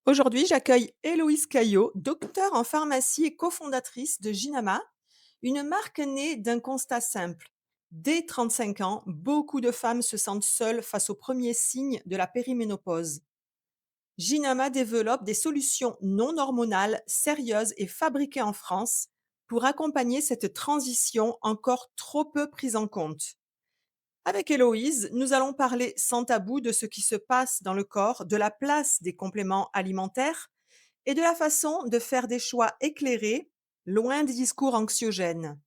Aujourd'hui, j'accueille Héloïse Caillot, docteure en pharmacie et cofondatrice de Ginama, une marque née d'un constat simple. Dès 35 ans, beaucoup de femmes se sentent seules face aux premiers signes de la périménopause. Ginama développe des solutions non hormonales, sérieuses et fabriquées en France pour accompagner cette transition encore trop peu prise en compte. Avec Héloïse, nous allons parler sans tabou de ce qui se passe dans le corps, de la place des compléments alimentaires et de la façon de faire des choix éclairés, loin des discours anxiogènes.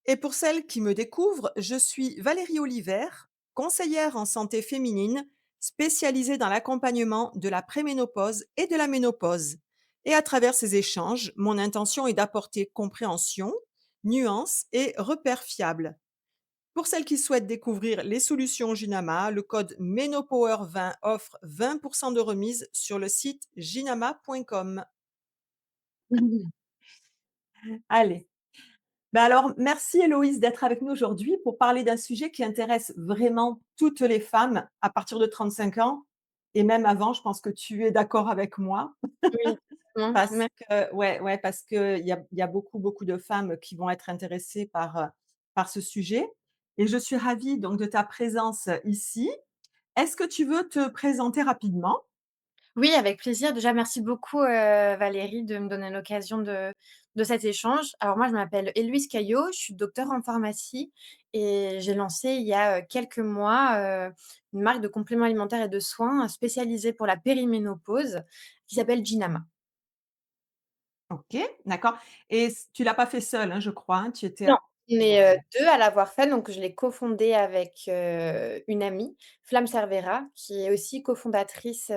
Et pour celles qui me découvrent, je suis Valérie Oliver, conseillère en santé féminine, spécialisée dans l'accompagnement de la préménopause et de la ménopause. Et à travers ces échanges, mon intention est d'apporter compréhension, nuance et repères fiables. Pour celles qui souhaitent découvrir les solutions Ginama, le code MENOPOWER20 offre 20% de remise sur le site ginama.com. Allez. Ben alors, merci Héloïse d'être avec nous aujourd'hui pour parler d'un sujet qui intéresse vraiment toutes les femmes à partir de 35 ans et même avant. Je pense que tu es d'accord avec moi Oui, parce mer que, ouais, parce qu'il y a beaucoup, beaucoup de femmes qui vont être intéressées par ce sujet. Et je suis ravie donc de ta présence ici. Est-ce que tu veux te présenter rapidement? oui, avec plaisir. Déjà, merci beaucoup, Valérie, de me donner l'occasion de cet échange. Alors moi, je m'appelle Héloïse Caillot, je suis docteure en pharmacie et j'ai lancé il y a, quelques mois, une marque de compléments alimentaires et de soins spécialisée pour la périménopause qui s'appelle Ginama. OK, d'accord. Et tu l'as pas fait seule, hein, je crois, hein? Tu étais Non, on est, ouais. 2 à l'avoir fait, donc je l'ai cofondée avec, une amie, Flamme Cervera, qui est aussi cofondatrice,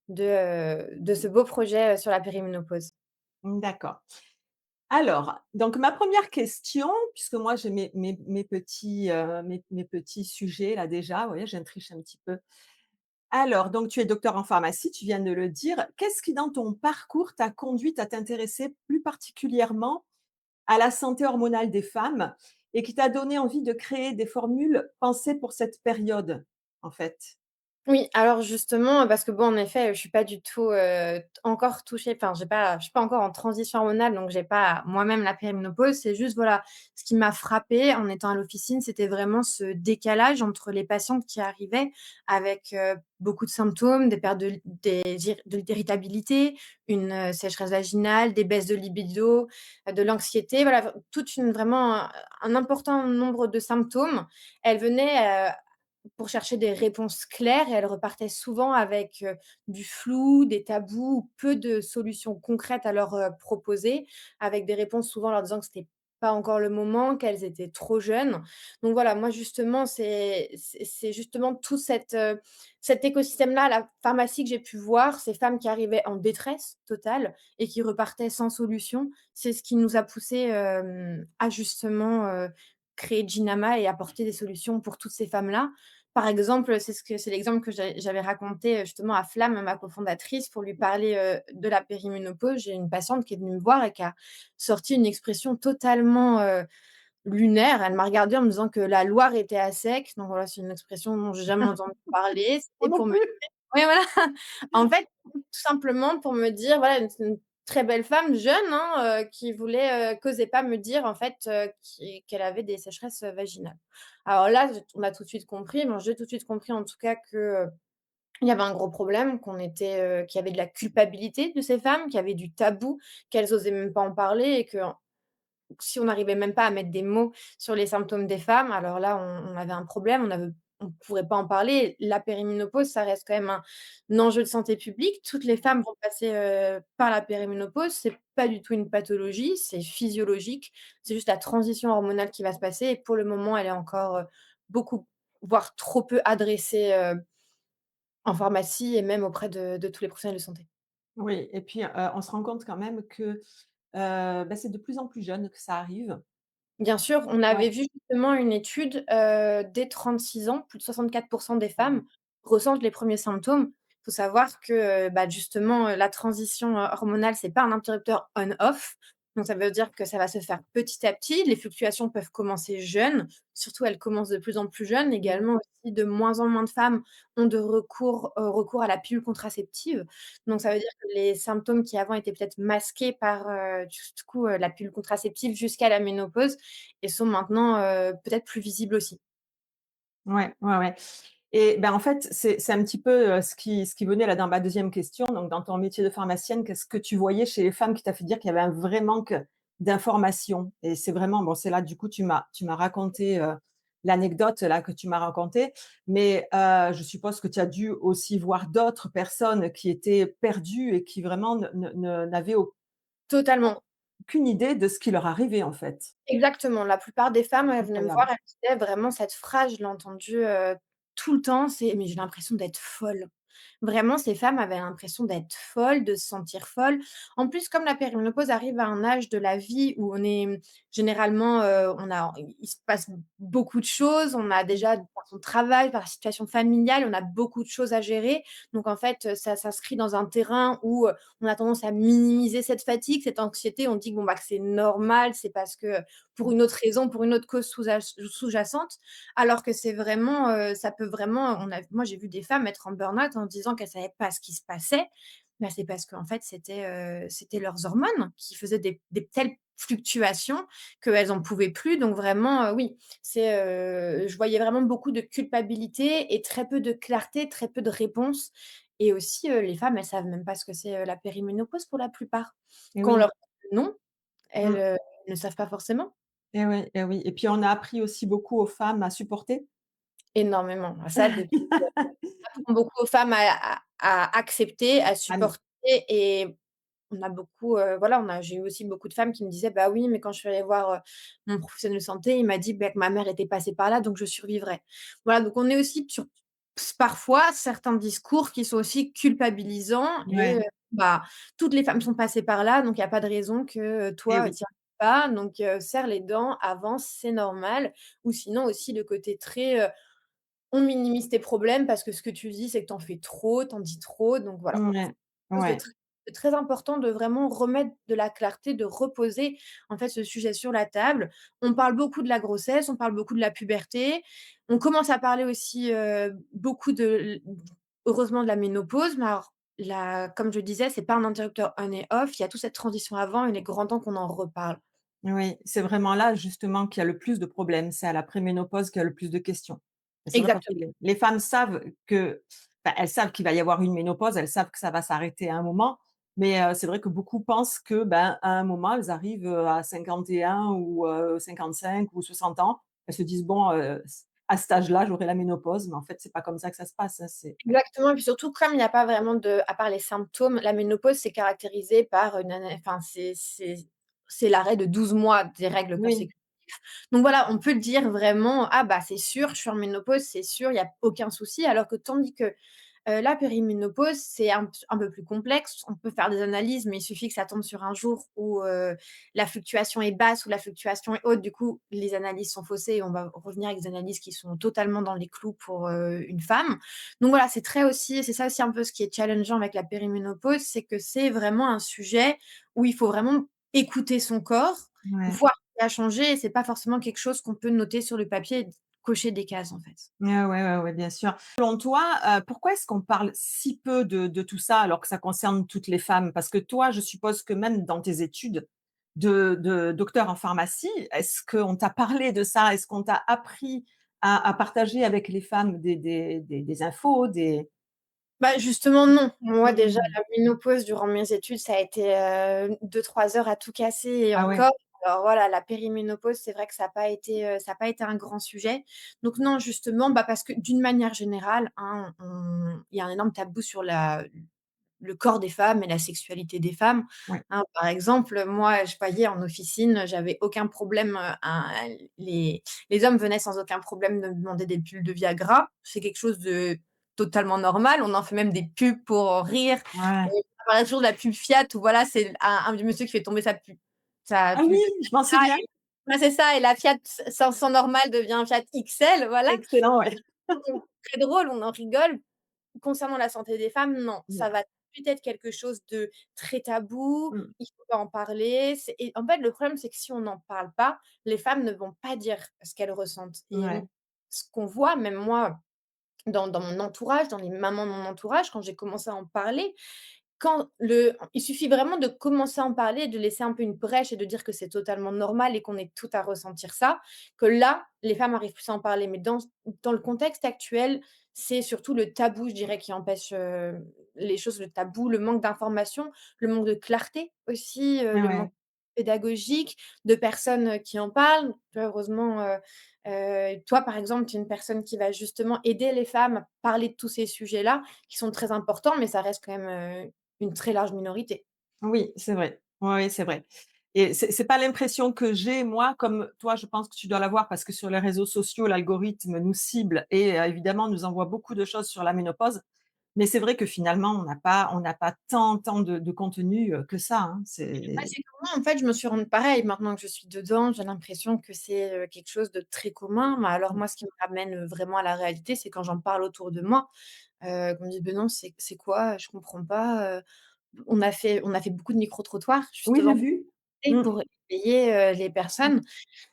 de ce beau projet, sur la périménopause. D'accord. Alors, donc ma première question, puisque moi j'ai mes petits, mes petits sujets là déjà, vous voyez, je triche un petit peu. Alors, donc tu es docteur en pharmacie, tu viens de le dire. Qu'est-ce qui dans ton parcours t'a conduite à t'intéresser plus particulièrement à la santé hormonale des femmes et qui t'a donné envie de créer des formules pensées pour cette période, en fait? Oui, alors justement, parce que bon, en effet, je suis pas du tout, encore touchée, enfin, je suis pas encore en transition hormonale, donc j'ai pas moi-même la périménopause. C'est juste, voilà, ce qui m'a frappée en étant à l'officine, c'était vraiment ce décalage entre les patientes qui arrivaient avec, beaucoup de symptômes, des pertes de l'irritabilité, une, sécheresse vaginale, des baisses de libido, de l'anxiété, voilà, toute une vraiment un important nombre de symptômes. Elles venaient, pour chercher des réponses claires et elle repartait souvent avec, du flou, des tabous ou peu de solutions concrètes à leur, proposer, avec des réponses souvent leur disant que c'était pas encore le moment, qu'elles étaient trop jeunes. Donc voilà, moi justement, c'est justement tout cet écosystème-là, la pharmacie que j'ai pu voir, ces femmes qui arrivaient en détresse totale et qui repartaient sans solution. C'est ce qui nous a poussés, à justement, créer Ginama et apporter des solutions pour toutes ces femmes-là. Par exemple, c'est l'exemple que j'avais raconté, justement à Flamme, ma cofondatrice, pour lui parler, de la périménopause. J'ai une patiente qui est venue me voir et qui a sorti une expression totalement, lunaire. Elle m'a regardée en me disant que la Loire était à sec. Donc voilà, c'est une expression dont j'ai jamais entendu parler. Moi C'était non pour me plus. Oui, voilà. En fait, tout simplement pour me dire, voilà, une très belle femme, jeune, hein, qui voulait, qui osait pas me dire, en fait, qu'elle avait des sécheresses, vaginales. Alors là, on a tout de suite compris, bon, j'ai tout de suite compris, en tout cas, que, il y avait un gros problème, qu'il y avait de la culpabilité de ces femmes, qu'il y avait du tabou, qu'elles osaient même pas en parler et que si on n'arrivait même pas à mettre des mots sur les symptômes des femmes, alors là, on avait un problème, on pourrait pas en parler. La périménopause, ça reste quand même un enjeu de santé publique. Toutes les femmes vont passer, par la périménopause. C'est pas du tout une pathologie, c'est physiologique. C'est juste la transition hormonale qui va se passer et pour le moment, elle est encore, beaucoup, voire trop peu adressée, en pharmacie et même auprès de tous les professionnels de santé. Oui et puis, on se rend compte quand même que, c'est de plus en plus jeune que ça arrive. Bien sûr, on Ouais. avait vu justement une étude, dès 36 ans, plus de 64 des femmes ressentent les premiers symptômes. Il faut savoir que, justement, la transition, hormonale, c'est pas un interrupteur on-off. Donc ça veut dire que ça va se faire petit à petit. Les fluctuations peuvent commencer jeunes, surtout elles commencent de plus en plus jeunes. Mmh. Également aussi, de moins en moins de femmes ont recours à la pilule contraceptive. Donc ça veut dire que les symptômes qui avant étaient peut-être masqués par, du coup, la pilule contraceptive jusqu'à la ménopause et sont maintenant, peut-être plus visibles aussi. Ouais, ouais, ouais. Et ben, en fait, c'est un petit peu, ce qui venait là dans ma deuxième question. Donc dans ton métier de pharmacienne, qu'est-ce que tu voyais chez les femmes qui t'a fait dire qu'il y avait un vrai manque d'informations? Et c'est vraiment bon, c'est là du coup tu m'as raconté, l'anecdote là que tu m'as racontée, mais je suppose que tu as dû aussi voir d'autres personnes qui étaient perdues et qui vraiment n'avaient Totalement. aucune idée de ce qui leur arrivait, en fait. Exactement, la plupart des femmes, elles venaient me voir, Incroyable. elles disaient vraiment cette phrase, je l'ai entendue, tout le temps, c'est: «Mais j'ai l'impression d'être folle». Vraiment, ces femmes avaient l'impression d'être folles, de se sentir folles. En plus, comme la périménopause arrive à un âge de la vie où on est, généralement, il se passe beaucoup de choses, on a Mmh. déjà par son travail, par la situation familiale, on a beaucoup de choses à gérer. Donc en fait, ça s'inscrit dans un terrain où, on a tendance à minimiser cette fatigue, cette anxiété. On dit que bon, bah, que c'est normal, c'est parce que pour une autre raison, pour une autre cause sous-jacente, alors que c'est vraiment, ça peut vraiment moi j'ai vu des femmes être en burn-out en disant qu'elles savaient pas ce qui se passait. Bah, c'est parce qu'en fait c'était leurs hormones qui faisaient des telles fluctuations qu'elles en pouvaient plus. Donc vraiment, oui, je voyais vraiment beaucoup de culpabilité et très peu de clarté, très peu de réponses et aussi, les femmes, elles savent même pas ce que c'est, la périménopause pour la plupart. Et Quand on oui. leur dit non, elles, Mmh. ne savent pas forcément. Et oui, et oui. Et puis on a appris aussi beaucoup aux femmes à supporter. Énormément. Ça depuis on apprend beaucoup aux femmes à accepter, à Ah oui. supporter et on a beaucoup, voilà, j'ai eu aussi beaucoup de femmes qui me disaient: «Bah oui, mais quand je suis allée voir, mon professionnel de santé, il m'a dit, bah, que ma mère était passée par là, donc je survivrai». Voilà, donc on est aussi sur parfois certains discours qui sont aussi culpabilisants et Ouais. bah, toutes les femmes sont passées par là, donc il y a pas de raison que, Et toi, oui. tu y arrives pas, donc serre les dents, avance, c'est normal. Ou sinon aussi le côté très, on minimise tes problèmes parce que ce que tu dis, c'est que tu en fais trop, tu en dis trop, donc voilà. Ouais. Chose de Ouais. très important de vraiment remettre de la clarté, de reposer, en fait, ce sujet sur la table. On parle beaucoup de la grossesse, on parle beaucoup de la puberté. On commence à parler aussi, beaucoup heureusement de la ménopause, mais alors comme je disais, c'est pas un interrupteur on et off, il y a toute cette transition avant, il est grand temps qu'on en reparle. Oui, c'est vraiment là justement qu'il y a le plus de problèmes. C'est à la préménopause qu'il y a le plus de questions. Et c'est vrai parce que Exactement, les femmes savent que elles savent qu'il va y avoir une ménopause, elles savent que ça va s'arrêter à un moment, mais c'est vrai que beaucoup pensent que, ben, à un moment, elles arrivent, à 51 ou 55 ou 60 ans. Elles se disent: «Bon, à cet âge-là, j'aurai la ménopause», mais en fait, c'est pas comme ça que ça se passe, hein, c'est exactement et puis surtout comme il y a pas vraiment à part les symptômes, la ménopause, c'est caractérisé par une ana enfin, c'est l'arrêt de 12 mois des règles oui, consécutives. Donc voilà, on peut dire vraiment: «Ah bah, c'est sûr, je suis en ménopause, c'est sûr, il y a aucun souci». Alors que tandis que, la périménopause, c'est un peu plus complexe. On peut faire des analyses, mais il suffit que ça tombe sur un jour où, la fluctuation est basse ou la fluctuation est haute. Du coup, les analyses sont faussées et on va revenir avec des analyses qui sont totalement dans les clous pour, une femme. Donc voilà, c'est ça aussi un peu ce qui est challengeant avec la périménopause, c'est que c'est vraiment un sujet où il faut vraiment écouter son corps, ouais. voir ce qui a changé et c'est pas forcément quelque chose qu'on peut noter sur le papier et cocher des cases, en fait. Ouais, ouais, ouais, ouais, bien sûr. Selon toi, pourquoi est-ce qu'on parle si peu de tout ça alors que ça concerne toutes les femmes? Parce que toi, je suppose que même dans tes études de docteur en pharmacie, est-ce qu'on t'a parlé de ça? Est-ce qu'on t'a appris à partager avec les femmes des infos, des Bah, justement non. Moi déjà mmh. la ménopause durant mes études, ça a été, 2-3 heures à tout casser et Ah ouais, encore. Alors voilà, la périménopause, c'est vrai que ça a pas été un grand sujet. Donc non, justement, bah, parce que d'une manière générale, hein, il y a un énorme tabou sur le corps des femmes et la sexualité des femmes, ouais, hein. Par exemple, moi, je voyais en officine, j'avais aucun problème, les hommes venaient sans aucun problème de me demander des pilules de Viagra. C'est quelque chose de totalement normal. On en fait même des pubs pour rire. ouais. On parlait toujours de la pub Fiat où voilà, c'est un vieux monsieur qui fait tomber sa Ah oui, pub je m'en Viagra souviens. et ouais, c'est ça et la Fiat 500 normale devient un Fiat XL, voilà. Excellent, ouais. Donc très drôle, on en rigole. Concernant la santé des femmes, non, Non. ça va tout de peut-être quelque chose de très tabou, Mmh. il faut pas en parler. C'est et en fait, le problème, c'est que si on n'en parle pas, les femmes ne vont pas dire ce qu'elles ressentent et Ouais. ce qu'on voit, même moi, dans mon entourage, dans les mamans de mon entourage, quand j'ai commencé à en parler, il suffit vraiment de commencer à en parler et de laisser un peu une brèche et de dire que c'est totalement normal et qu'on est toutes à ressentir ça, que là, les femmes arrivent plus à en parler. Mais dans le contexte actuel, c'est surtout le tabou, je dirais, qui empêche, les choses, le tabou, le manque d'information, le manque de clarté aussi, le manque Ouais. pédagogique, de personnes, qui en parlent. Tu vois, heureusement, toi, par exemple, tu es une personne qui va justement aider les femmes à parler de tous ces sujets-là, qui sont très importants, mais ça reste quand même, une très large minorité. Oui, c'est vrai. Oui, oui, c'est vrai et c'est pas l'impression que j'ai moi, comme toi, je pense que tu dois l'avoir parce que sur les réseaux sociaux, l'algorithme nous cible et évidemment nous envoie beaucoup de choses sur la ménopause. Mais c'est vrai que finalement, on n'a pas tant de contenu, que ça, hein. Ah, C'est c'est commun, en fait, je me suis rendue pareil, maintenant que je suis dedans, j'ai l'impression que c'est, quelque chose de très commun. Mais alors mmh, moi, ce qui me ramène, vraiment à la réalité, c'est quand j'en parle autour de moi, qu'on me dit: «Beh non, c'est quoi? Je comprends pas». On a fait beaucoup de micro-trottoirs oui, j'ai justement vu. Mmh, pour éveiller, les mmh, personnes.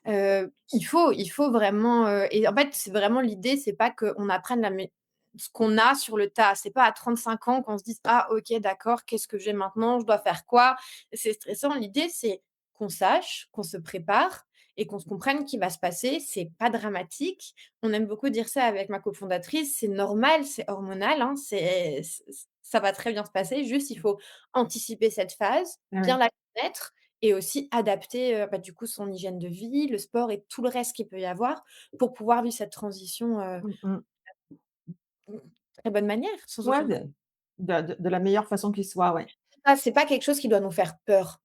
Il faut vraiment, et en fait, c'est vraiment l'idée, c'est pas qu'on apprenne la mé ce qu'on a sur le tas. C'est pas à 35 ans qu'on se dise: «Ah OK, d'accord, qu'est-ce que j'ai maintenant? Je dois faire quoi?» C'est stressant. L'idée, c'est qu'on sache, qu'on se prépare et qu'on se comprenne qui va se passer. C'est pas dramatique. On aime beaucoup dire ça avec ma cofondatrice, c'est normal, c'est hormonal, hein, ça va très bien se passer. Juste, il faut anticiper cette phase, bien ouais. la connaître et aussi adapter, bah, du coup, son hygiène de vie, le sport et tout le reste qu'il peut y avoir pour pouvoir vivre cette transition, Mmh mh. mmh, très bonne manière, sans Ouais, aucun problème. de la meilleure façon qui soit, ouais. C'est pas quelque chose qui doit nous faire peur.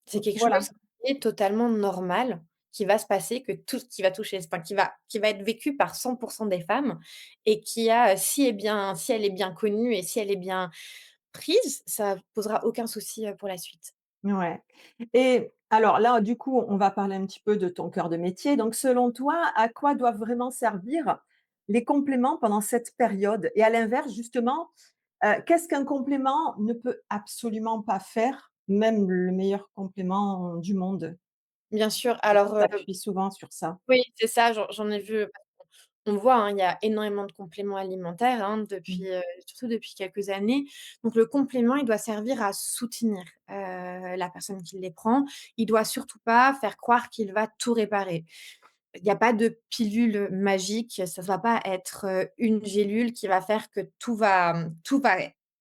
C'est quelque Voilà. chose qui est totalement normal, qui va se passer, que tout qui va toucher, enfin qui va être vécu par 100 des femmes et qui a, si elle est bien connue et si elle est bien prise, ça posera aucun souci, pour la suite. Ouais et alors là, du coup, on va parler un petit peu de ton cœur de métier. Donc selon toi, à quoi doivent vraiment servir les compléments pendant cette période? Et à l'inverse, justement, qu'est-ce qu'un complément ne peut absolument pas faire, même le meilleur complément du monde? Bien sûr, Parce alors, que tu appuies souvent sur ça. oui, c'est ça, j'en ai vu. On voit, hein, il y a énormément de compléments alimentaires, hein, Mmh. surtout depuis quelques années. Donc le complément, il doit servir à soutenir, la personne qui les prend. Il doit surtout pas faire croire qu'il va tout réparer. Il y a pas de pilule magique, ça va pas être, une gélule qui va faire que tout va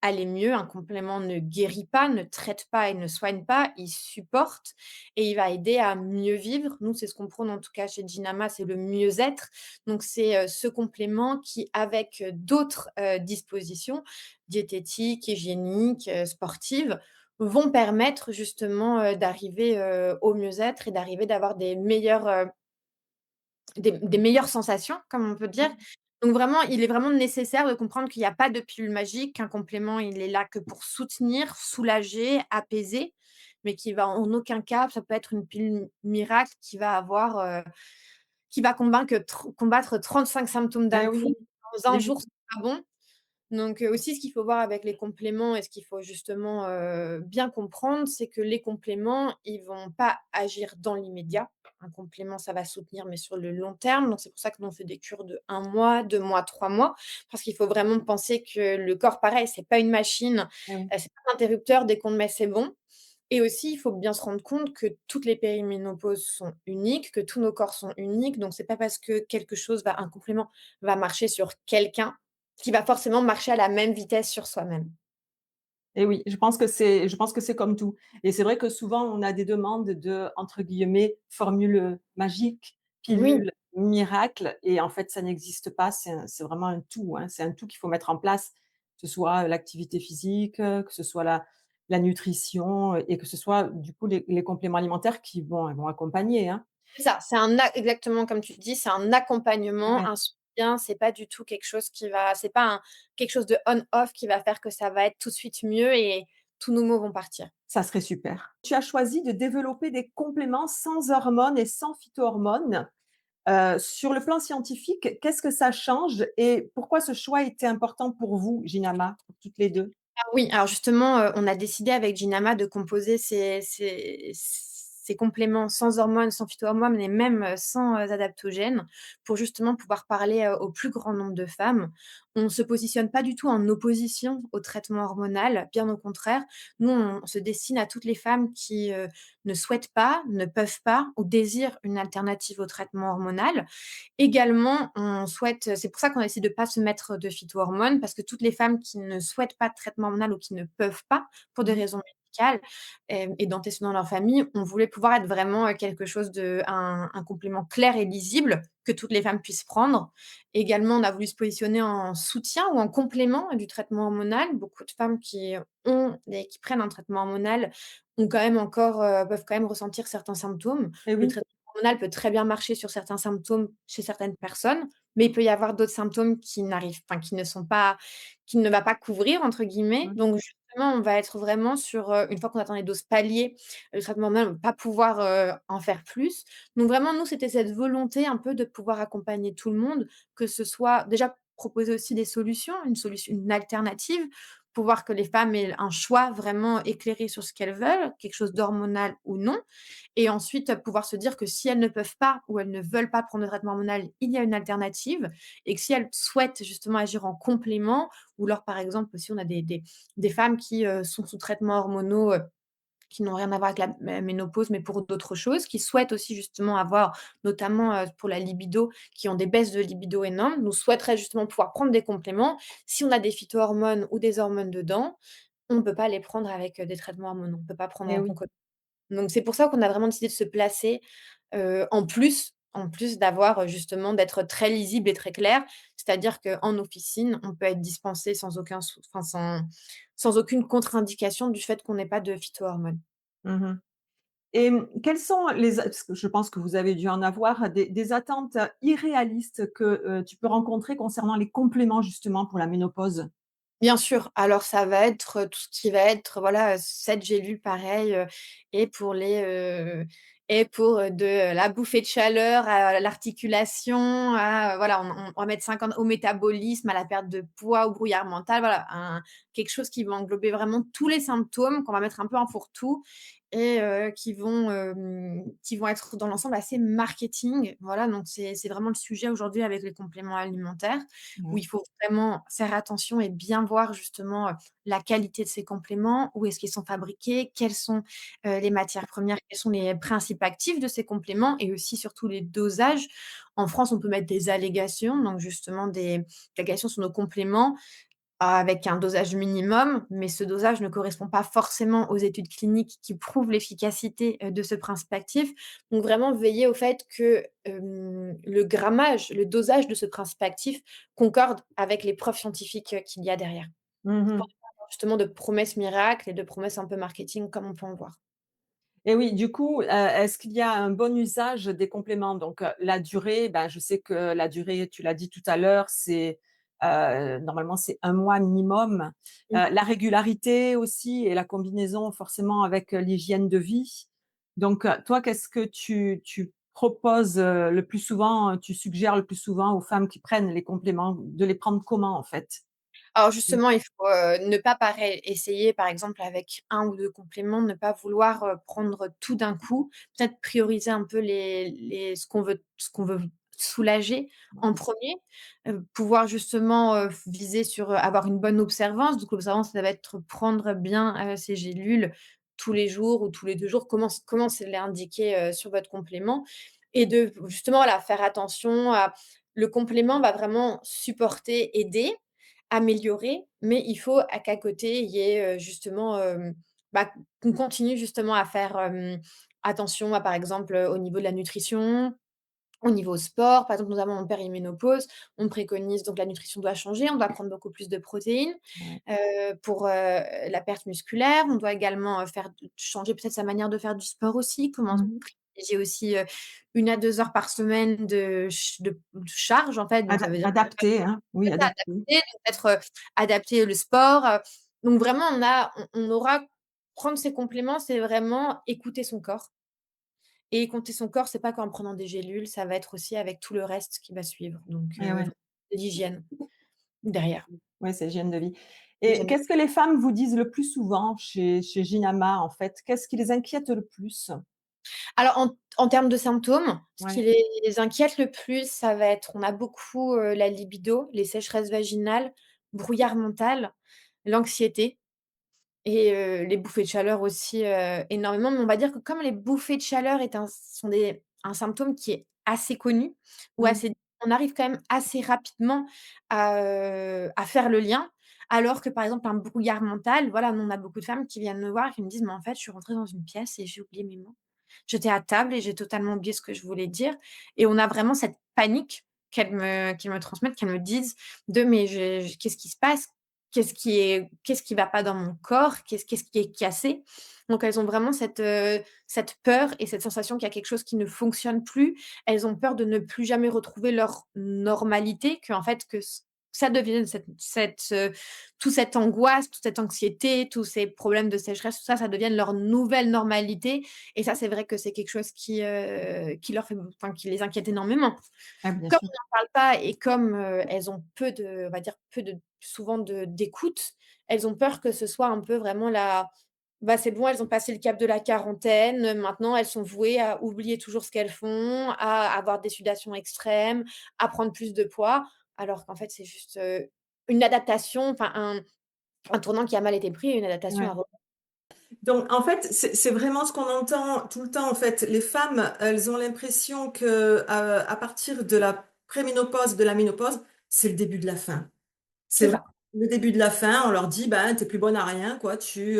aller mieux. Un complément ne guérit pas, ne traite pas et ne soigne pas, il supporte et il va aider à mieux vivre. Nous, c'est ce qu'on prône en tout cas chez Ginama, c'est le mieux-être. Donc c'est, ce complément qui avec, d'autres, dispositions diététiques, hygiéniques, sportives, vont permettre justement, d'arriver, au mieux-être et d'arriver d'avoir des meilleures sensations, comme on peut dire. Mmh. Donc vraiment, il est vraiment nécessaire de comprendre qu'il y a pas de pilule magique, qu'un complément, il est là que pour soutenir, soulager, apaiser, mais qui va en aucun cas ça peut être une pilule miracle qui va combattre 35 symptômes Eh d'un coup. oui, Dans un jour, évi c'est pas bon. Donc, aussi ce qu'il faut voir avec les compléments et ce qu'il faut justement, bien comprendre, c'est que les compléments, ils vont pas agir dans l'immédiat. Un complément, ça va soutenir, mais sur le long terme. Donc c'est pour ça que nous, on fait des cures de 1 mois, 2 mois, 3 mois, parce qu'il faut vraiment penser que le corps, pareil, c'est pas une machine, eh oui. c'est pas un interrupteur, dès qu'on le met, c'est bon. Et aussi, il faut bien se rendre compte que toutes les périménopauses sont uniques, que tous nos corps sont uniques. Donc c'est pas parce que un complément va marcher sur quelqu'un, qui va forcément marcher à la même vitesse sur soi-même. Et oui, je pense que c'est comme tout et c'est vrai que souvent on a des demandes de, entre guillemets, «formule, magique», Oui, pilule miracle et en fait ça n'existe pas. C'est vraiment un tout, hein. C'est un tout qu'il faut mettre en place, que ce soit l'activité physique, que ce soit la nutrition, et que ce soit du coup les compléments alimentaires qui vont accompagner, hein. c'est ça, c'est un a exactement comme tu dis, c'est un accompagnement, Ouais, un soutien, c'est pas du tout quelque chose c'est pas quelque chose de on-off qui va faire que ça va être tout de suite mieux et tous nos maux vont partir. ça serait super. Tu as choisi de développer des compléments sans hormones et sans phytohormones. Sur le plan scientifique, qu'est-ce que ça change et pourquoi ce choix était important pour vous, Ginama, pour toutes les 2? Ah oui, alors justement, on a décidé avec Ginama de composer ces compléments sans hormones, sans phytohormones et même, sans, adaptogènes pour justement pouvoir parler, au plus grand nombre de femmes. On se positionne pas du tout en opposition au traitement hormonal, bien au contraire. Nous, on se destine à toutes les femmes qui, ne souhaitent pas, ne peuvent pas ou désirent une alternative au traitement hormonal. Également, on souhaite c'est pour ça qu'on a décidé de pas se mettre de phytohormones parce que toutes les femmes qui ne souhaitent pas de traitement hormonal ou qui ne peuvent pas pour des Mmh. raisons médicales, et d'antécédents dans leur famille, on voulait pouvoir être vraiment, quelque chose de un complément clair et lisible que toutes les femmes puissent prendre. Également, on a voulu se positionner en soutien ou en complément du traitement hormonal. Beaucoup de femmes qui ont et qui prennent un traitement hormonal ont quand même encore, peuvent quand même ressentir certains symptômes. Et Le oui. traitement hormonal peut très bien marcher sur certains symptômes chez certaines personnes, mais il peut y avoir d'autres symptômes qui ne sont pas qui ne va pas «couvrir» entre guillemets. Mmh. Donc justement, on va être vraiment sur, une fois qu'on atteint les doses paliers, le traitement hormonal, on va pas pouvoir, en faire plus. Donc vraiment, nous, c'était cette volonté un peu de pouvoir accompagner tout le monde, que ce soit déjà proposer aussi des solutions, une alternative, pour voir que les femmes aient un choix vraiment éclairé sur ce qu'elles veulent, quelque chose d'hormonal ou non. Et ensuite, pouvoir se dire que si elles ne peuvent pas ou elles ne veulent pas prendre de traitement hormonal, il y a une alternative et que si elles souhaitent justement agir en complément ou alors, par exemple, si on a des femmes qui, sont sous traitements hormonaux, qui n'ont rien à voir avec la ménopause, mais pour d'autres choses, qui souhaitent aussi justement avoir, notamment, pour la libido, qui ont des baisses de libido énormes, nous souhaiteraient justement pouvoir prendre des compléments. Si on a des phytohormones ou des hormones dedans, on ne peut pas les prendre avec, des traitements hormonaux. On ne peut pas prendre Et en oui. concomitant. Donc c'est pour ça qu'on a vraiment décidé de se placer, en plus d'avoir, justement d'être très lisible et très clair. C'est-à-dire qu'en officine, on peut être dispensé sans aucun enfin sans aucune contre-indication du fait qu'on n'ait pas de phytohormones. Mmh. Et quelles sont les a parce que je pense que vous avez dû en avoir des attentes irréalistes que, tu peux rencontrer concernant les compléments justement pour la ménopause? Bien sûr, alors ça va être, tout ce qui va être, voilà, 7 gélules pareil, et pour, de la bouffée de chaleur à l'articulation, à voilà, on va mettre 50 au métabolisme, à la perte de poids, au brouillard mental, voilà, quelque chose qui va englober vraiment tous les symptômes, qu'on va mettre un peu un fourre-tout et qui vont être dans l'ensemble assez marketing. Voilà, donc c'est vraiment le sujet aujourd'hui avec les compléments alimentaires où Ouais. il faut vraiment faire attention et bien voir justement, la qualité de ces compléments, où est-ce qu'ils sont fabriqués, quelles sont, les matières premières, quels sont les principes actifs de ces compléments et aussi surtout les dosages. En France, on peut mettre des allégations, donc justement des allégations sur nos compléments avec un dosage minimum, mais ce dosage ne correspond pas forcément aux études cliniques qui prouvent l'efficacité, de ce principe actif. Donc vraiment veiller au fait que, le grammage, le dosage de ce principe actif concorde avec les preuves scientifiques, qu'il y a derrière. Pour Mmh. pas avoir justement de promesses miracles et de promesses un peu marketing comme on peut en voir. Et oui, du coup, est-ce qu'il y a un bon usage des compléments? Donc, la durée, ben, je sais que la durée, tu l'as dit tout à l'heure, c'est, normalement, c'est 1 mois minimum. Mmh. La régularité aussi et la combinaison forcément avec, l'hygiène de vie. Donc, toi, qu'est-ce que tu proposes, le plus souvent, tu suggères le plus souvent aux femmes qui prennent les compléments? De les prendre comment, en fait? Alors Mmh. justement, il faut, ne pas pareil essayer par exemple avec un ou 2 compléments, ne pas vouloir, prendre tout d'un coup. Peut-être prioriser un peu les ce qu'on veut soulager en premier pouvoir justement, viser sur, avoir une bonne observance. Donc l'observance, ça va être prendre bien, ces gélules tous les jours ou tous les 2 jours, comment c'est l'indiqué, sur votre complément et de justement, voilà, faire attention à le complément va vraiment supporter, aider, améliorer, mais il faut qu'à côté, il y ait, justement, qu'on continue justement à faire, attention à, par exemple, au niveau de la nutrition, au niveau sport. Par exemple, notamment en périménopause, on préconise donc la nutrition doit changer, on doit prendre beaucoup plus de protéines, Ouais. pour, la perte musculaire. On doit également, changer peut-être sa manière de faire du sport aussi, comment Mmh. privilégier aussi, 1 à 2 heures par semaine de charge en fait, donc ça veut dire Adapté, hein? Oui, c'est ça, adapté. adapter, donc peut-être, adapter le sport, donc vraiment on aura prendre ses compléments, c'est vraiment écouter son corps et écouter son corps, c'est pas qu'en prenant des gélules, ça va être aussi avec tout le reste qui va suivre, donc Et ouais. l'hygiène derrière. Ouais, c'est l'hygiène de vie. et Et j'aime qu'est-ce que les femmes vous disent le plus souvent chez Ginama, en fait? Qu'est-ce qui les inquiète le plus? alors en termes de symptômes, ce qui Ouais. les inquiète le plus, ça va être on a beaucoup, la libido, les sécheresses vaginales, brouillard mental, l'anxiété. Et les bouffées de chaleur aussi, énormément, mais on va dire que comme les bouffées de chaleur est un sont des un symptôme qui est assez connu ou Mmh. assez on arrive quand même assez rapidement à faire le lien. Alors que, par exemple, un brouillard mental, voilà, nous, on a beaucoup de femmes qui viennent me voir et qui me disent: «Mais en fait, je suis rentrée dans une pièce et j'ai oublié mes mots. J'étais à table et j'ai totalement oublié ce que je voulais dire» et on a vraiment cette panique qu'elles me transmettent, qu'elles me disent de: «Mais je qu'est-ce qui se passe? Qu'est-ce qui va pas dans mon corps? Qu'est-ce qui est cassé?» Donc elles ont vraiment cette peur et cette sensation qu'il y a quelque chose qui ne fonctionne plus. Elles ont peur de ne plus jamais retrouver leur normalité, qu'en fait, que ça devienne toute cette angoisse, toute cette anxiété, tous ces problèmes de sécheresse, tout ça, ça devienne leur nouvelle normalité et ça, c'est vrai que c'est quelque chose qui leur fait enfin, qui les inquiète énormément. Ah, bien Comme sûr. on n'en parle pas et comme, elles ont peu de on va dire peu de souvent d'écoute, elles ont peur que ce soit un peu vraiment la bah, c'est bon, elles ont passé le cap de la quarantaine, maintenant elles sont vouées à oublier toujours ce qu'elles font, à avoir des sudations extrêmes, à prendre plus de poids, alors qu'en fait c'est juste, une adaptation, enfin un tournant qui a mal été pris et une adaptation à Ouais. re Donc en fait, c'est vraiment ce qu'on entend tout le temps, en fait. Les femmes, elles ont l'impression que, à partir de la préménopause, de la ménopause, c'est le début de la fin. C'est c'est vraiment ça. le début de la fin. On leur dit: «Ben, tu plus bonne à rien, quoi. Tu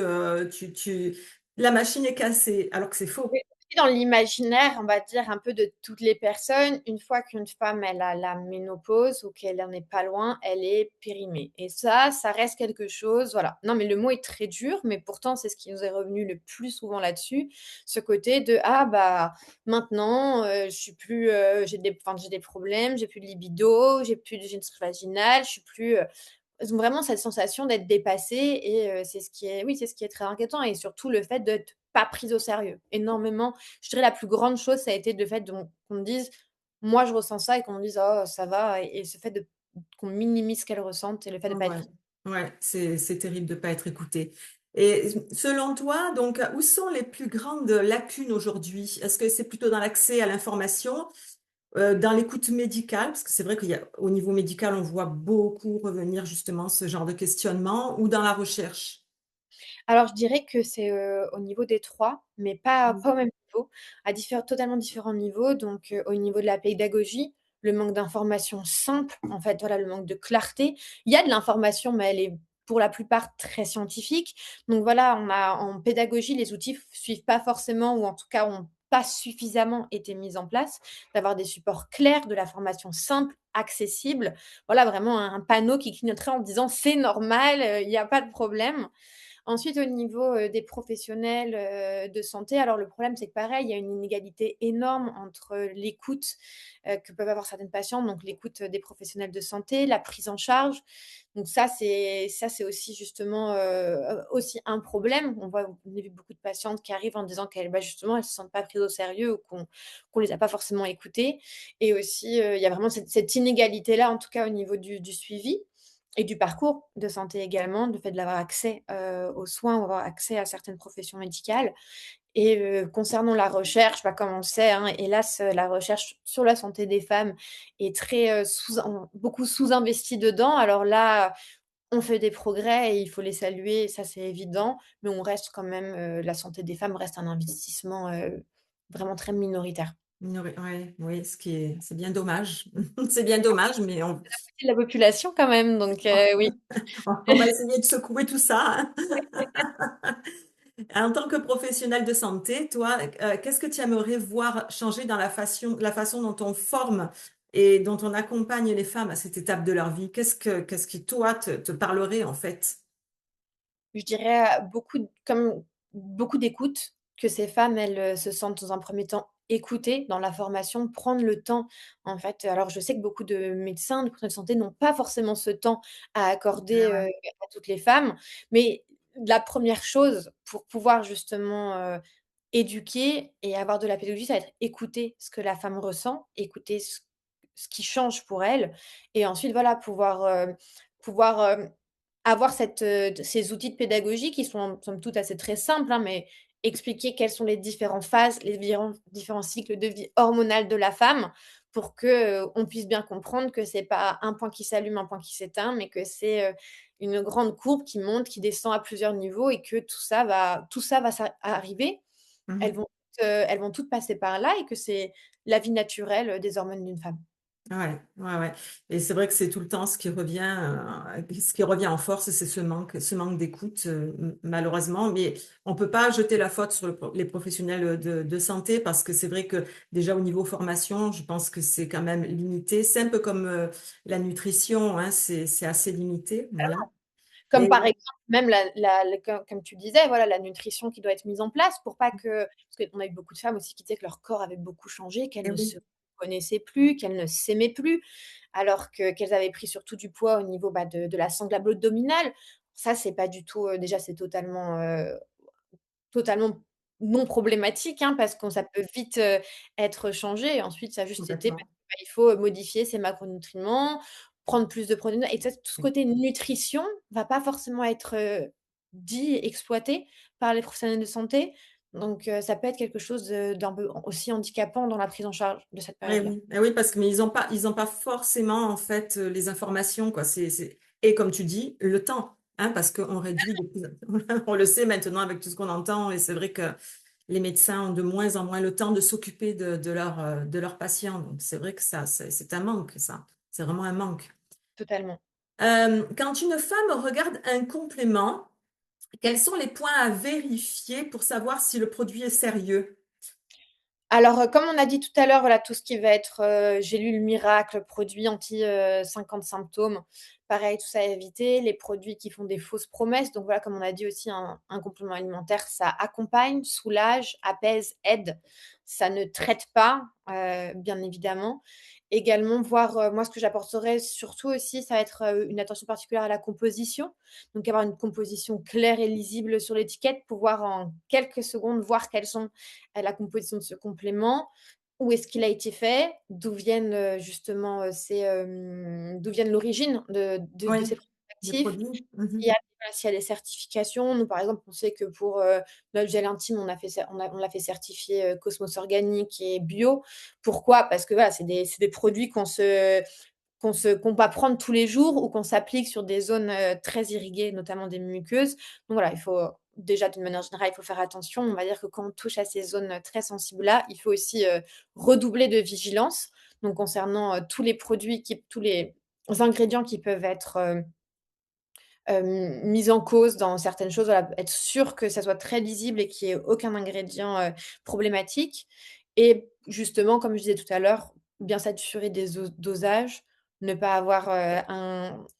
la machine est cassée», alors que c'est Oui, faux. aussi dans l'imaginaire, on va dire, un peu de toutes les personnes, une fois qu'une femme, elle a la ménopause ou qu'elle en est pas loin, elle est périmée et ça reste quelque chose voilà. Non, mais le mot est très dur, mais pourtant, c'est ce qui nous est revenu le plus souvent là-dessus, ce côté de: «Ah bah, maintenant, je suis plus, j'ai des problèmes, j'ai plus de libido, j'ai une stress vaginale, je suis plus, elles ont vraiment cette sensation d'être dépassées et c'est ce qui est oui, c'est ce qui est très inquiétant et surtout le fait d'être pas prise au sérieux. Énormément. Je dirais la plus grande chose, ça a été le fait de qu'on me dise: «Moi, je ressens ça» et qu'on me dise: «Oh, ça va» et ce fait de qu'on minimise ce qu'elles ressentent et le fait de pas être Ouais, prise. ouais, c'est terrible de pas être écouté. Et selon toi, donc, où sont les plus grandes lacunes aujourd'hui? Est-ce que c'est plutôt dans l'accès à l'information, dans l'écoute médicale? Parce que c'est vrai qu'il y a au niveau médical, on voit beaucoup revenir justement ce genre de questionnement ou dans la recherche? Alors je dirais que c'est, au niveau des 3, mais pas Mmh. pas au même niveau, à totalement différents niveaux. Donc, au niveau de la pédagogie, le manque d'informations simples, en fait, voilà, le manque de clarté. Il y a de l'information, mais elle est pour la plupart très scientifique. Donc voilà, on a en pédagogie, les outils suivent pas forcément ou en tout cas ont pas suffisamment été mis en place, d'avoir des supports clairs, de la formation simple, accessible. Voilà, vraiment un panneau qui clignoterait en disant: «C'est normal, il y a pas de problème». Ensuite, au niveau, des professionnels, de santé, alors le problème, c'est que pareil, il y a une inégalité énorme entre l'écoute, que peuvent avoir certaines patientes, donc l'écoute, des professionnels de santé, la prise en charge. Donc ça c'est aussi justement, aussi un problème. On a vu beaucoup de patientes qui arrivent en disant qu'elles, bah, justement, elles se sentent pas prises au sérieux ou qu'on les a pas forcément écoutées et aussi, il y a vraiment cette inégalité-là, en tout cas au niveau du suivi et du parcours de santé également, le fait d'avoir accès, aux soins ou avoir accès à certaines professions médicales et concernant la recherche, bah, comme on le sait, hein, hélas, la recherche sur la santé des femmes est très, beaucoup sous-investie dedans. Alors là, on fait des progrès et il faut les saluer, ça c'est évident, mais on reste quand même, la santé des femmes reste un investissement, vraiment très minoritaire. Ouais, oui, c'est bien dommage. C'est bien dommage, mais C'est la population quand même, donc oui. on va essayer de secouer tout ça, hein. En tant que professionnel de santé, toi, qu'est-ce que tu aimerais voir changer dans la façon dont on forme et dont on accompagne les femmes à cette étape de leur vie? Qu'est-ce qui, toi, te parlerait, en fait? Je dirais, beaucoup d'écoute, que ces femmes, elles, se sentent dans un premier temps écoutées dans la formation, prendre le temps, en fait. Alors je sais que beaucoup de médecins, de professionnels de santé n'ont pas forcément ce temps à accorder, Ah ouais. à toutes les femmes, mais la première chose pour pouvoir justement, éduquer et avoir de la pédagogie, ça va être écouter ce que la femme ressent, écouter ce qui change pour elle et ensuite voilà pouvoir, avoir ces outils de pédagogie qui sont somme toute assez très simples, hein, mais expliquer quelles sont les différentes phases, les différents cycles de vie hormonal de la femme pour que, on puisse bien comprendre que c'est pas un point qui s'allume, un point qui s'éteint, mais que c'est, une grande courbe qui monte, qui descend à plusieurs niveaux et que tout ça va arriver. Mmh. Elles vont toutes passer par là et que c'est la vie naturelle, des hormones d'une femme. Ouais, ouais, ouais, et c'est vrai que c'est tout le temps ce qui revient en force, c'est ce manque d'écoute, malheureusement, mais on peut pas jeter la faute sur les professionnels de santé parce que c'est vrai que déjà au niveau formation, je pense que c'est quand même limité. C'est un peu comme, la nutrition, hein, c'est assez limité, voilà. Comme Et par exemple, même la comme tu disais, voilà, la nutrition qui doit être mise en place pour pas que parce qu'on a eu beaucoup de femmes aussi qui disaient que leur corps avait beaucoup changé, qu'elles et ne se oui, connaissaient plus, qu'elles ne s'aimaient plus, alors qu'elles avaient pris surtout du poids au niveau, bah, de la sangle abdominale. Ça, c'est pas du tout, déjà, c'est totalement non problématique, hein, parce que ça peut vite, être changé et ensuite ça a juste été parce complètement. que, bah, il faut, modifier ses macronutriments, prendre plus de protéines et tu sais, tout ce Oui. côté nutrition va pas forcément être, dit, exploité par les professionnels de santé. Donc ça peut être quelque chose, d'un peu aussi handicapant dans la prise en charge de cette période-là. Eh oui, parce que mais ils ont pas forcément en fait, les informations quoi. Et comme tu dis, le temps, hein, parce qu'on réduit de plus on le sait maintenant avec tout ce qu'on entend et c'est vrai que les médecins ont de moins en moins le temps de s'occuper de leurs patients. Donc c'est vrai que ça, c'est un manque ça. C'est vraiment un manque. Totalement. Quand une femme regarde un complément, quels sont les points à vérifier pour savoir si le produit est sérieux? Alors, comme on a dit tout à l'heure, voilà, tout ce qui va être, gélules miracles, produits anti, 50 symptômes, pareil, tout ça à éviter. Les produits qui font des fausses promesses, donc voilà, comme on a dit aussi, un complément alimentaire, ça accompagne, soulage, apaise, aide. Ça ne traite pas, bien évidemment. Également voir, moi ce que j'apporterais surtout aussi, ça va être, une attention particulière à la composition. Donc avoir une composition claire et lisible sur l'étiquette, pouvoir en quelques secondes voir quelles sont la composition de ce complément, où est-ce qu'il a été fait, d'où viennent, justement, d'où viennent l'origine de Oui, ces produits des actifs. produits? Mmh. S'il y a des certifications, nous, par exemple, on sait que pour, notre gel intime, on l'a fait certifier, Cosmos Organique et bio. Pourquoi? Parce que voilà, c'est des produits qu'on va prendre tous les jours ou qu'on s'applique sur des zones, très irriguées, notamment des muqueuses. Donc voilà, il faut déjà d'une manière générale, il faut faire attention. On va dire que quand on touche à ces zones, très sensibles-là, il faut aussi, redoubler de vigilance. Donc concernant, tous les ingrédients qui peuvent être, mis en cause dans certaines choses, voilà, être sûr que ça soit très lisible et qu'il y ait aucun ingrédient, problématique et justement, comme je disais tout à l'heure, bien s'assurer des dosages, ne pas avoir,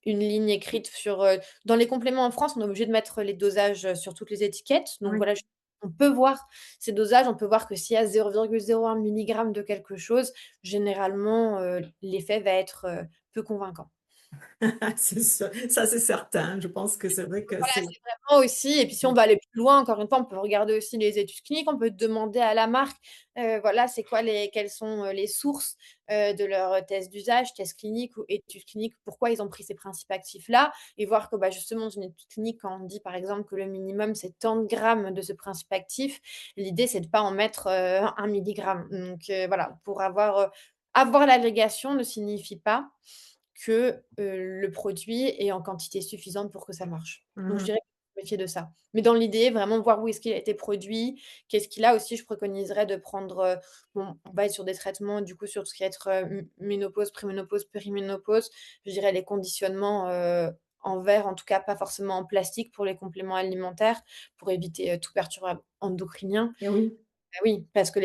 une ligne écrite sur, dans les compléments en France, on est obligé de mettre les dosages, sur toutes les étiquettes. Donc Oui. voilà, on peut voir ces dosages, on peut voir que s'il y a 0,01 milligrammes de quelque chose, généralement, l'effet va être, peu convaincant. C'est sûr, ça c'est certain. Je pense que c'est vrai que Voilà, c'est c'est vraiment aussi et puis si on va aller plus loin, encore une fois, on peut regarder aussi les études cliniques, on peut demander à la marque, voilà, c'est quoi quelles sont, les sources, de leurs tests d'usage, tests cliniques ou études cliniques, pourquoi ils ont pris ces principes actifs-là et voir que, bah, justement, dans une étude clinique, quand on dit, par exemple, que le minimum, c'est tant de grammes de ce principe actif, l'idée, c'est de pas en mettre, 1 milligramme. Donc voilà, pour avoir l'agrégation ne signifie pas que, le produit est en quantité suffisante pour que ça marche. Donc je mmh. dirais se méfier de ça. Mais dans l'idée, vraiment voir où est-ce qu'il a été produit, qu'est-ce qu'il a aussi, je préconiserais de prendre, bon, on va être sur des traitements, du coup, sur tout ce qui va être, ménopause, préménopause, périménopause. Je dirais les conditionnements, en verre, en tout cas pas forcément en plastique pour les compléments alimentaires, pour éviter, tout perturbateur endocrinien. Et oui. Bah oui, parce que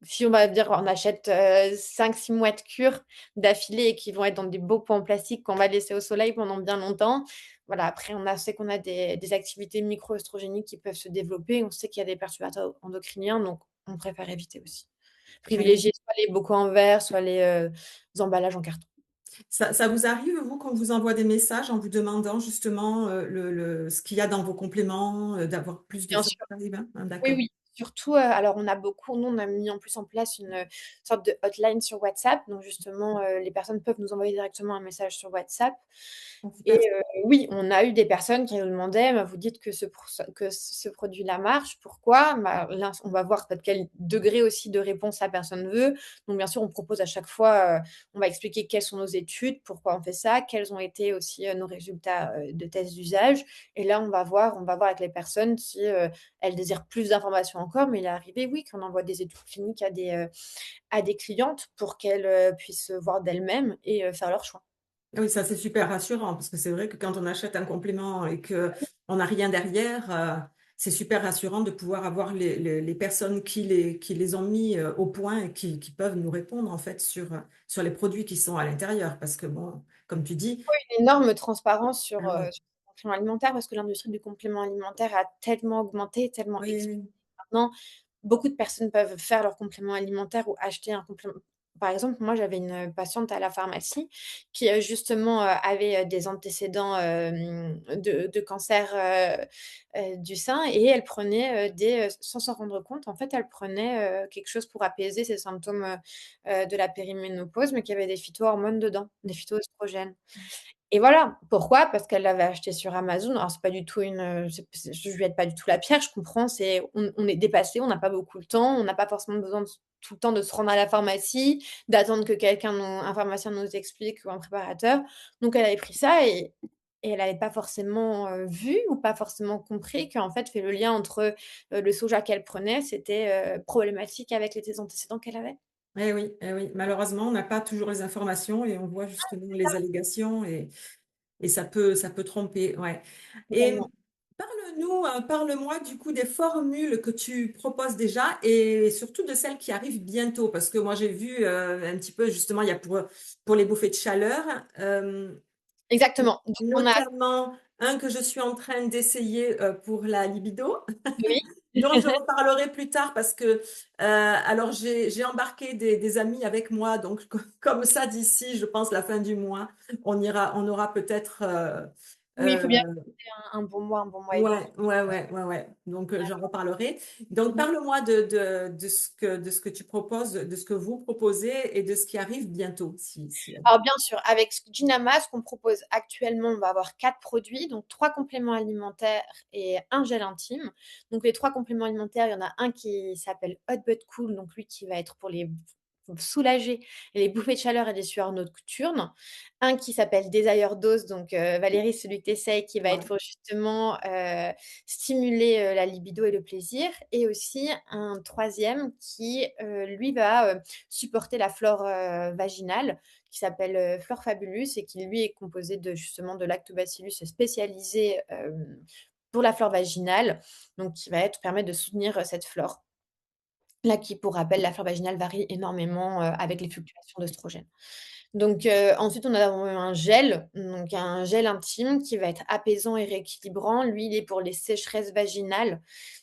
si on va dire on achète, 5-6 mois de cure d'affilée et qui vont être dans des beaux pots en plastique qu'on va laisser au soleil pendant bien longtemps. Voilà, après on sait qu'on a des activités micro-œstrogéniques qui peuvent se développer. On sait qu'il y a des perturbateurs endocriniens, donc on préfère éviter aussi. Et oui. Privilégier soit les bocaux en verre, soit les emballages en carton. Ça vous arrive, vous, qu'on vous envoie des messages en vous demandant justement, ce qu'il y a dans vos compléments, d'avoir plus de Bien ça sûr. arrive, hein? Ah Oui, d'accord. oui. Surtout, alors on a mis en plus en place une, sorte de hotline sur WhatsApp. Donc justement, les personnes peuvent nous envoyer directement un message sur WhatsApp. Ah Et super. oui, on a eu des personnes qui nous demandaient: «Bah, vous dites que ce produit-là marche, pourquoi?» Bah, là, on va voir peut-être quel degré aussi de réponse la personne veut. Donc bien sûr, on propose à chaque fois, on va expliquer quelles sont nos études, pourquoi on fait ça, quels ont été aussi, nos résultats, de tests d'usage. Et là, on va voir avec les personnes si, elles désirent plus d'informations encore. Mais il est arrivé, oui, qu'on envoie des études cliniques à des clientes pour qu'elles, puissent voir d'elles-mêmes et faire leur choix. Ah oui, ça c'est super rassurant parce que c'est vrai que quand on achète un complément et qu'on n'a rien derrière, c'est super rassurant de pouvoir avoir les personnes qui les ont mis, au point et qui peuvent nous répondre en fait sur les produits qui sont à l'intérieur. Parce que bon, comme tu dis Une énorme transparence ah ouais, sur les compléments alimentaires parce que l'industrie du complément alimentaire a tellement augmenté, tellement oui, explosé oui. maintenant. Beaucoup de personnes peuvent faire leurs compléments alimentaires ou acheter un complément. Par exemple, moi, j'avais une patiente à la pharmacie qui, justement, avait, des antécédents, de cancer, du sein et elle prenait, sans s'en rendre compte, en fait, elle prenait, quelque chose pour apaiser ses symptômes, de la périménopause, mais qui avait des phytohormones dedans, des phytoestrogènes. Et voilà. Pourquoi? Parce qu'elle l'avait acheté sur Amazon. Alors c'est pas du tout une, c'est je lui jette pas du tout la pierre, je comprends, on est dépassé, on n'a pas beaucoup le temps, on n'a pas forcément besoin de tout le temps de se rendre à la pharmacie, d'attendre que un pharmacien nous explique ou un préparateur. Donc elle avait pris ça et elle avait pas forcément, vu ou pas forcément compris qu'en fait, fait le lien entre, le soja qu'elle prenait, c'était, problématique avec les antécédents qu'elle avait. Eh oui, eh oui. Malheureusement, on n'a pas toujours les informations et on voit justement les allégations et ça peut tromper, ouais. Et Totalement. parle-nous, parle-moi du coup des formules que tu proposes déjà et surtout de celles qui arrivent bientôt. Parce que moi, j'ai vu un petit peu, justement, il y a pour les bouffées de chaleur, Exactement. Donc on a notamment un que je suis en train d'essayer pour la libido, oui. dont je reparlerai plus tard parce que, alors j'ai embarqué des amis avec moi. Donc, comme ça, d'ici, je pense, la fin du mois, on aura peut-être Oui, il faut bien euh, un bon mois et demi. ouais, ouais, ouais, ouais, ouais. Donc, j'en reparlerai. Donc, Mmh. parle-moi de ce que tu proposes, de ce que vous proposez et de ce qui arrive bientôt. Alors bien sûr, avec Ginama, ce qu'on propose actuellement, on va avoir 4 produits, donc 3 compléments alimentaires et un gel intime. Donc les 3 compléments alimentaires, il y en a un qui s'appelle Hot But Cool, donc lui qui va être pour soulager les bouffées de chaleur et les sueurs nocturnes. Un qui s'appelle Desire Dose, donc Valérie, celui que tu essayes, qui va être Ouais, pour justement, stimuler, la libido et le plaisir. Et aussi un troisième qui, lui va, supporter la flore, vaginale, qui s'appelle, Flore Fabulous et qui lui est composé de justement de lactobacillus spécialisé, pour la flore vaginale, donc qui va être permettre de soutenir, cette flore. Là qui, pour rappel, la flore vaginale varie énormément, avec les fluctuations d'œstrogènes. Donc ensuite on a un gel, donc un gel intime qui va être apaisant et rééquilibrant. Lui, il est pour les sécheresses vaginales.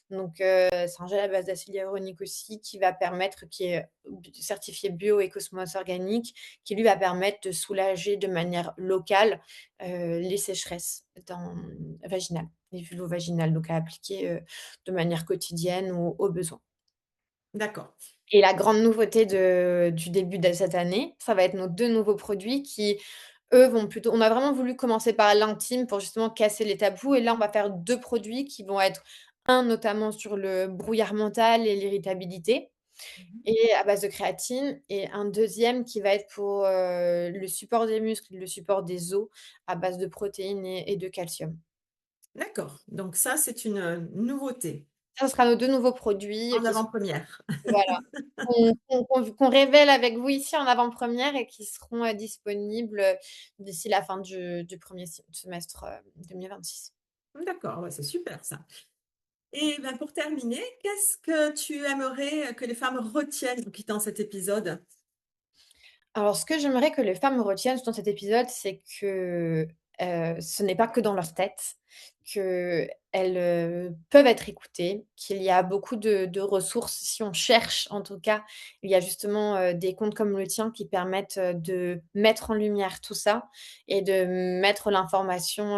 Donc c'est un gel à base d'acide hyaluronique aussi qui est certifié bio et Cosmos organique, qui lui va permettre de soulager de manière locale, les sécheresses vaginales, les vulvovaginales, donc à appliquer, de manière quotidienne ou au besoin. d'accord. Et la grande nouveauté du début de cette année, ça va être nos 2 nouveaux produits qui, eux, vont plutôt on a vraiment voulu commencer par l'intime pour justement casser les tabous et là, on va faire 2 produits qui vont être un notamment sur le brouillard mental et l'irritabilité Mmh. et à base de créatine et un deuxième qui va être pour, le support des muscles, le support des os à base de protéines et de calcium. D'accord. Donc ça, c'est une nouveauté Ça, ce sera nos 2 nouveaux produits en qui seront avant-première. voilà. Qu'on révèle avec vous ici en avant-première et qui seront, disponibles, d'ici la fin du 1er semestre, 2026. D'accord, ouais, c'est super ça. Et ben, pour terminer, qu'est-ce que tu aimerais que les femmes retiennent en quittant cet épisode? Alors ce que j'aimerais que les femmes retiennent dans cet épisode, c'est que, ce n'est pas que dans leur tête, qu'elles, peuvent être écoutées, qu'il y a beaucoup de ressources si on cherche en tout cas. Il y a justement, des comptes comme le tien qui permettent, de mettre en lumière tout ça et de mettre l'information,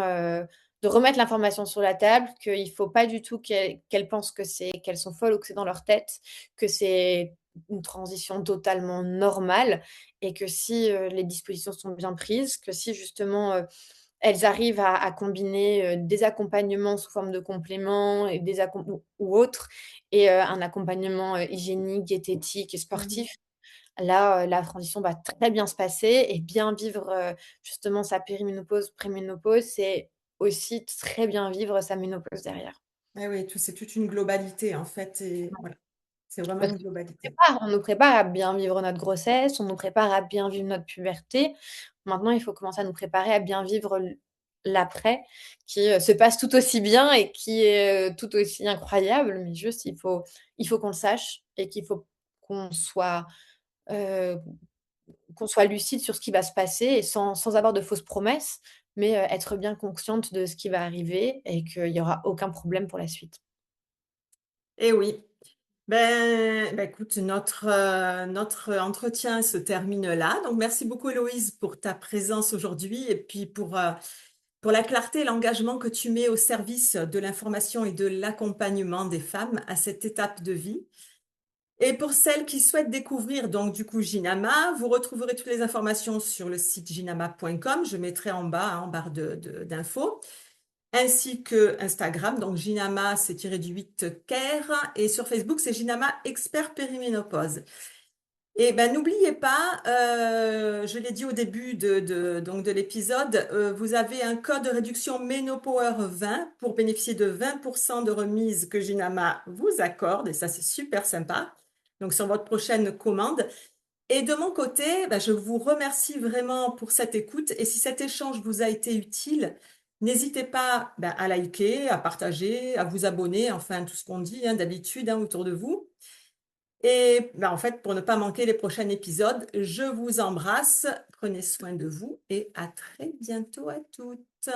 de remettre l'information sur la table, qu'il faut pas du tout qu'elles pensent qu'elles sont folles ou que c'est dans leur tête, que c'est une transition totalement normale et que si, les dispositions sont bien prises, que si justement, elles arrivent à combiner, des accompagnements sous forme de compléments et des accom ou autres et un accompagnement, hygiénique, diététique et Mmh. sportif. Là, la transition va très bien se passer et bien vivre, justement sa périménopause, préménopause, c'est aussi très bien vivre sa ménopause derrière. Eh oui, c'est toute une globalité en fait et voilà, c'est vraiment Parce une qu'on globalité. on nous prépare à bien vivre notre grossesse, on nous prépare à bien vivre notre puberté. Maintenant, il faut commencer à nous préparer à bien vivre l'après qui, se passe tout aussi bien et qui est, tout aussi incroyable, mais juste il faut qu'on le sache et qu'il faut qu'on soit, heu, qu'on soit lucide sur ce qui va se passer et sans avoir de fausses promesses, mais, être bien consciente de ce qui va arriver et qu'il y aura aucun problème pour la suite. Eh oui. Écoute, notre entretien se termine là. Donc merci beaucoup Héloïse pour ta présence aujourd'hui et puis pour la clarté et l'engagement que tu mets au service de l'information et de l'accompagnement des femmes à cette étape de vie. Et pour celles qui souhaitent découvrir donc du coup Ginama, vous retrouverez toutes les informations sur le site ginama.com. Je mettrai en bas, hein, en barre d'infos, ainsi que Instagram. Donc Ginama, c'est tiré du 8 care. Et sur Facebook, c'est Ginama Expert Périménopause. Et ben n'oubliez pas, je l'ai dit au début donc de l'épisode, vous avez un code de réduction Ménopower 20 pour bénéficier de 20% de remise que Ginama vous accorde, et ça c'est super sympa. Donc sur votre prochaine commande. Et de mon côté, ben, je vous remercie vraiment pour cette écoute. Et si cet échange vous a été utile, n'hésitez pas ben, à liker, à partager, à vous abonner, enfin tout ce qu'on dit hein, d'habitude hein, autour de vous. Et ben, en fait, pour ne pas manquer les prochains épisodes, je vous embrasse, prenez soin de vous et à très bientôt à toutes.